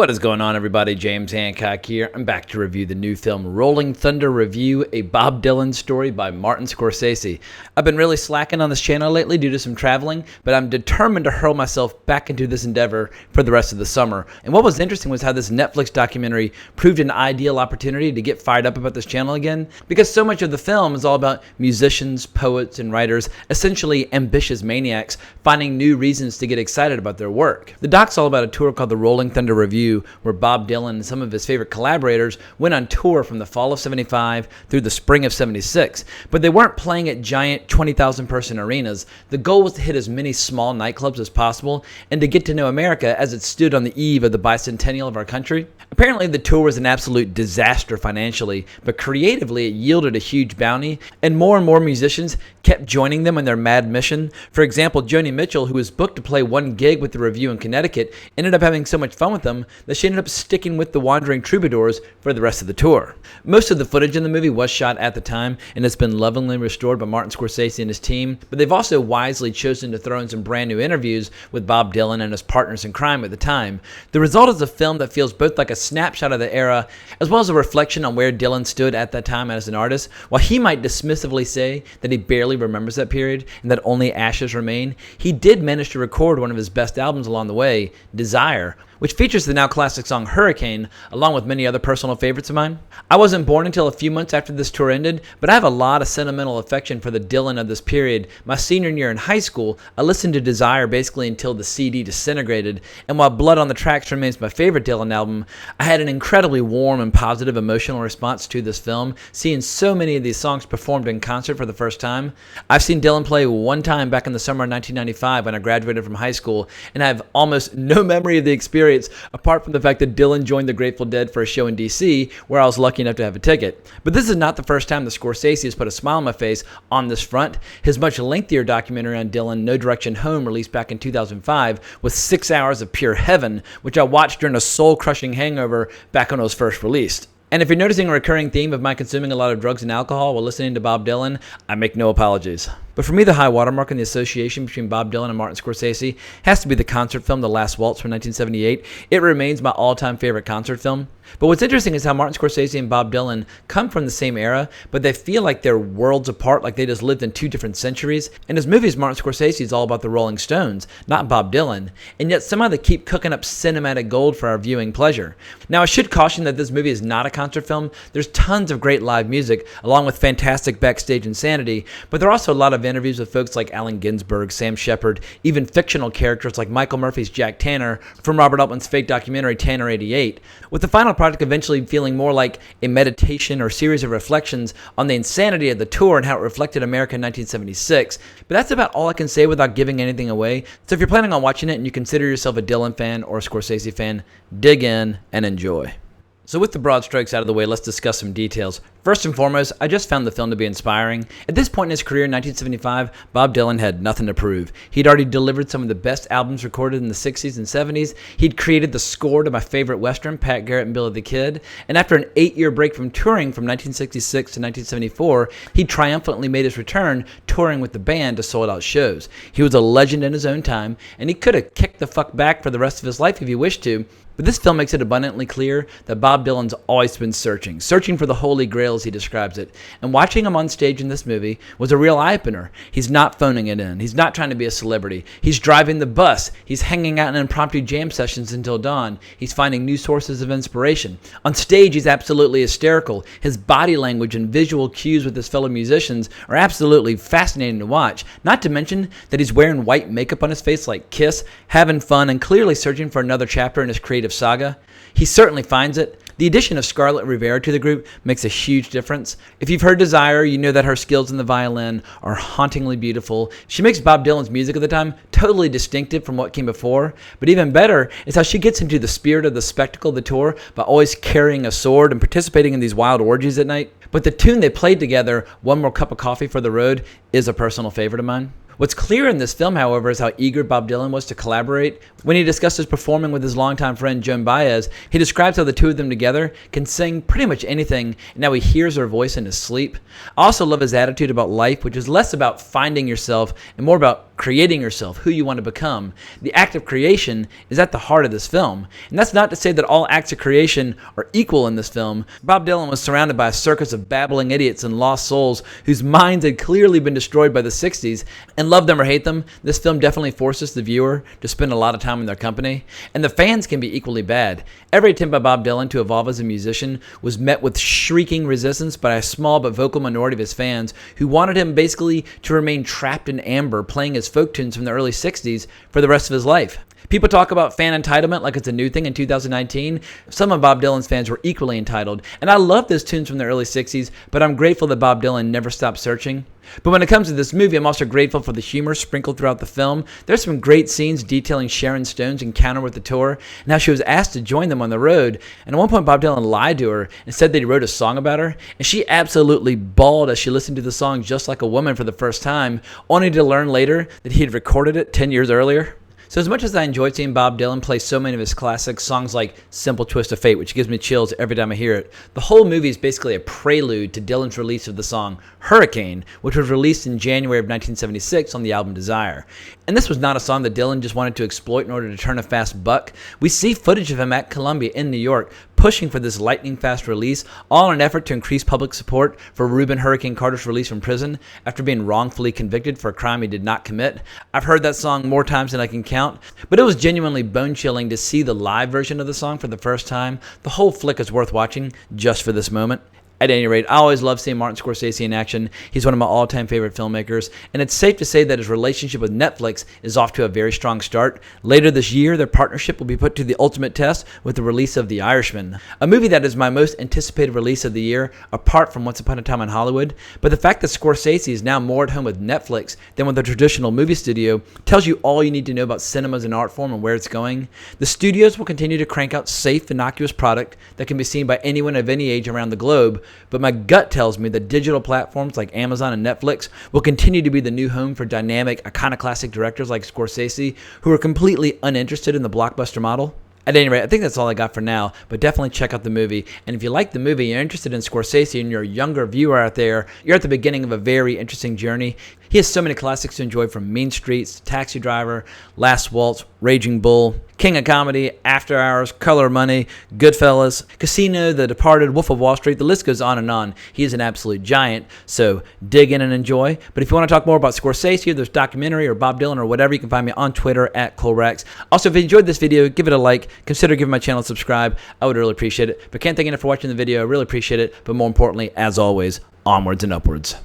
What is going on, everybody? James Hancock here. I'm back to review the new film Rolling Thunder Revue, a Bob Dylan story by Martin Scorsese. I've been really slacking on this channel lately due to some traveling, but I'm determined to hurl myself back into this endeavor for the rest of the summer. And what was interesting was how this Netflix documentary proved an ideal opportunity to get fired up about this channel again, because so much of the film is all about musicians, poets, and writers, essentially ambitious maniacs, finding new reasons to get excited about their work. The doc's all about a tour called the Rolling Thunder Revue, where Bob Dylan and some of his favorite collaborators went on tour from the fall of '75 through the spring of '76. But they weren't playing at giant 20,000 person arenas. The goal was to hit as many small nightclubs as possible and to get to know America as it stood on the eve of the bicentennial of our country. Apparently the tour was an absolute disaster financially, but creatively it yielded a huge bounty, and more musicians kept joining them on their mad mission. For example, Joni Mitchell, who was booked to play one gig with the Revue in Connecticut, ended up having so much fun with them that she ended up sticking with the Wandering Troubadours for the rest of the tour. Most of the footage in the movie was shot at the time and has been lovingly restored by Martin Scorsese and his team, but they've also wisely chosen to throw in some brand new interviews with Bob Dylan and his partners in crime at the time. The result is a film that feels both like a snapshot of the era as well as a reflection on where Dylan stood at that time as an artist. While he might dismissively say that he barely remembers that period and that only ashes remain, he did manage to record one of his best albums along the way, Desire, which features the now classic song Hurricane, along with many other personal favorites of mine. I wasn't born until a few months after this tour ended, but I have a lot of sentimental affection for the Dylan of this period. My senior year in high school, I listened to Desire basically until the CD disintegrated, and while Blood on the Tracks remains my favorite Dylan album, I had an incredibly warm and positive emotional response to this film, seeing so many of these songs performed in concert for the first time. I've seen Dylan play one time back in the summer of 1995 when I graduated from high school, and I have almost no memory of the experience apart from the fact that Dylan joined the Grateful Dead for a show in DC where I was lucky enough to have a ticket. But this is not the first time that Scorsese has put a smile on my face on this front. His much lengthier documentary on Dylan, No Direction Home, released back in 2005, was 6 hours of pure heaven, which I watched during a soul-crushing hangover back when it was first released. And if you're noticing a recurring theme of my consuming a lot of drugs and alcohol while listening to Bob Dylan, I make no apologies. But for me, the high watermark in the association between Bob Dylan and Martin Scorsese has to be the concert film The Last Waltz from 1978. It remains my all-time favorite concert film. But what's interesting is how Martin Scorsese and Bob Dylan come from the same era, but they feel like they're worlds apart, like they just lived in two different centuries. In his movies, Martin Scorsese is all about the Rolling Stones, not Bob Dylan, and yet somehow they keep cooking up cinematic gold for our viewing pleasure. Now, I should caution that this movie is not a concert film. There's tons of great live music, along with fantastic backstage insanity, but there are also a lot of interviews with folks like Allen Ginsberg, Sam Shepard, even fictional characters like Michael Murphy's Jack Tanner from Robert Altman's fake documentary Tanner 88, with the final product eventually feeling more like a meditation or series of reflections on the insanity of the tour and how it reflected America in 1976. But that's about all I can say without giving anything away. So if you're planning on watching it and you consider yourself a Dylan fan or a Scorsese fan, dig in and enjoy. So with the broad strokes out of the way, let's discuss some details. First and foremost, I just found the film to be inspiring. At this point in his career in 1975, Bob Dylan had nothing to prove. He'd already delivered some of the best albums recorded in the 60s and 70s. He'd created the score to my favorite Western, Pat Garrett and Billy the Kid. And after an 8-year break from touring from 1966 to 1974, he triumphantly made his return touring with the band to sold-out shows. He was a legend in his own time, and he could have kicked the fuck back for the rest of his life if he wished to. But this film makes it abundantly clear that Bob Dylan's always been searching for the holy grail as he describes it. And watching him on stage in this movie was a real eye-opener. He's not phoning it in. He's not trying to be a celebrity. He's driving the bus. He's hanging out in impromptu jam sessions until dawn. He's finding new sources of inspiration. On stage, he's absolutely hysterical. His body language and visual cues with his fellow musicians are absolutely fascinating to watch. Not to mention that he's wearing white makeup on his face like Kiss, having fun, and clearly searching for another chapter in his creative saga. He certainly finds it. The addition of Scarlett Rivera to the group makes a huge difference. If you've heard Desire, you know that her skills in the violin are hauntingly beautiful. She makes Bob Dylan's music of the time totally distinctive from what came before. But even better is how she gets into the spirit of the spectacle of the tour by always carrying a sword and participating in these wild orgies at night. But the tune they played together, One More Cup of Coffee for the Road, is a personal favorite of mine. What's clear in this film, however, is how eager Bob Dylan was to collaborate. When he discusses performing with his longtime friend Joan Baez, he describes how the two of them together can sing pretty much anything, and how he hears her voice in his sleep. I also love his attitude about life, which is less about finding yourself and more about creating yourself, who you want to become. The act of creation is at the heart of this film. And that's not to say that all acts of creation are equal in this film. Bob Dylan was surrounded by a circus of babbling idiots and lost souls whose minds had clearly been destroyed by the 60s. And love them or hate them, this film definitely forces the viewer to spend a lot of time in their company. And the fans can be equally bad. Every attempt by Bob Dylan to evolve as a musician was met with shrieking resistance by a small but vocal minority of his fans who wanted him basically to remain trapped in amber playing his folk tunes from the early 60s for the rest of his life. People talk about fan entitlement like it's a new thing in 2019. Some of Bob Dylan's fans were equally entitled, and I love those tunes from the early 60s, but I'm grateful that Bob Dylan never stopped searching. But when it comes to this movie, I'm also grateful for the humor sprinkled throughout the film. There's some great scenes detailing Sharon Stone's encounter with the tour and how she was asked to join them on the road. And at one point, Bob Dylan lied to her and said that he wrote a song about her. And she absolutely bawled as she listened to the song Just Like a Woman for the first time, only to learn later that he had recorded it 10 years earlier. So as much as I enjoyed seeing Bob Dylan play so many of his classics, songs like Simple Twist of Fate, which gives me chills every time I hear it, the whole movie is basically a prelude to Dylan's release of the song Hurricane, which was released in January of 1976 on the album Desire. And this was not a song that Dylan just wanted to exploit in order to turn a fast buck. We see footage of him at Columbia in New York pushing for this lightning-fast release, all in an effort to increase public support for Reuben Hurricane Carter's release from prison after being wrongfully convicted for a crime he did not commit. I've heard that song more times than I can count, but it was genuinely bone-chilling to see the live version of the song for the first time. The whole flick is worth watching just for this moment. At any rate, I always love seeing Martin Scorsese in action. He's one of my all-time favorite filmmakers, and it's safe to say that his relationship with Netflix is off to a very strong start. Later this year, their partnership will be put to the ultimate test with the release of The Irishman, a movie that is my most anticipated release of the year, apart from Once Upon a Time in Hollywood. But the fact that Scorsese is now more at home with Netflix than with a traditional movie studio tells you all you need to know about cinema as an art form and where it's going. The studios will continue to crank out safe, innocuous product that can be seen by anyone of any age around the globe, but my gut tells me that digital platforms like Amazon and Netflix will continue to be the new home for dynamic, iconoclastic directors like Scorsese, who are completely uninterested in the blockbuster model. At any rate, I think that's all I got for now, but definitely check out the movie. And if you like the movie, you're interested in Scorsese, and you're a younger viewer out there, you're at the beginning of a very interesting journey. He has so many classics to enjoy, from Mean Streets, Taxi Driver, Last Waltz, Raging Bull, King of Comedy, After Hours, Color of Money, Goodfellas, Casino, The Departed, Wolf of Wall Street. The list goes on and on. He is an absolute giant, so dig in and enjoy. But if you want to talk more about Scorsese, or there's documentary, or Bob Dylan, or whatever, you can find me on Twitter at ColeRax. Also, if you enjoyed this video, give it a like. Consider giving my channel a subscribe. I would really appreciate it. But can't thank you enough for watching the video. I really appreciate it. But more importantly, as always, onwards and upwards.